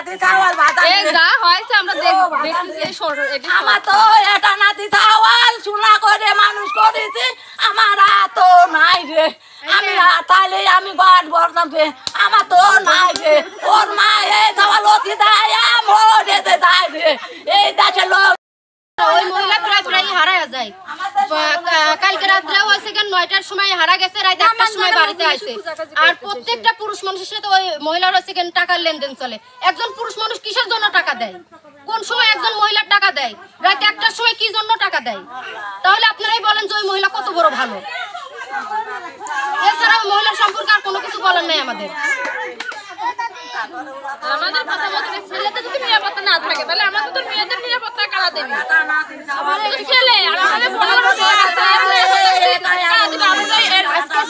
নাতি চাওয়াল ভাতা এই যা হয়েছে আমরা দেখতেছি এটি আমার তো এটা নাতি চাওয়াল সোনা করে মানুষ করেছি আমার তো নাই রে আমি তাইলে আমি ঘর ভরতাম রে আমার তো নাই রে ওর মা এই চাওয়াল অতি দেয় মরে দেয় রে এই দেশে লোক ওই মহিলা প্রায় প্রায় হারায় যায় কালকে রাত্রেও হয়েছে কেন 9টার সময় হারা গেছে রাত 1টার সময় বাড়িতে আসে আর প্রত্যেকটা পুরুষ মানুষের সাথে ওই মহিলার হয়েছে কেন টাকার লেনদেন চলে একজন পুরুষ মানুষ কিসের জন্য টাকা দেয় কোন সময় একজন মহিলার টাকা দেয় রাত 1টার সময় কি জন্য টাকা দেয় তাহলে আপনারাই বলেন যে ওই মহিলা কত বড় ভালো এছাড়া মহিলার সম্পর্কে আর কোনো কিছু বলার নাই আমাদের কথা বলতে ছেলেদের যদি নিরাপত্তা না থাকে তাহলে আমাদের তো মেয়েদের নিরাপত্তা কারা দেবে আমাদের ছেলে আর আমাদের বড় বড় মেয়ে আছে আজকে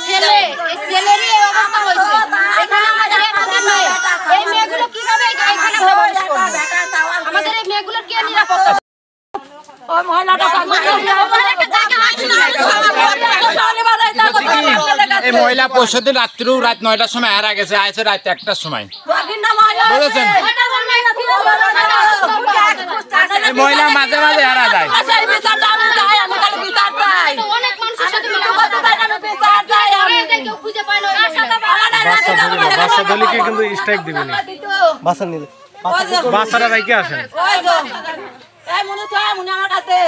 ছেলে এই ছেলেরই এই অবস্থা হয়েছে এখানে আমাদের একটা মেয়ে এই মেয়েগুলো কিভাবে এখানে প্রবেশ করবে আমাদের এই মেয়েগুলোর কি নিরাপত্তা ওই মহিলাটা এই মহিলা পরশুদিন রাত্রেও রাত 9টার সময় হারা গেছে আইছে রাত 1টার সময় বুঝেছেন এই মহিলা মাঝে মাঝে হারা যায় অনেক মানুষের সাথে খুঁজে পায় না বাচ্চা দলিকে কিন্তু স্ট্রাইক দিবে না বাচ্চা নিলে বাচ্চারা রাইকে আসেন মনে আমার কাছে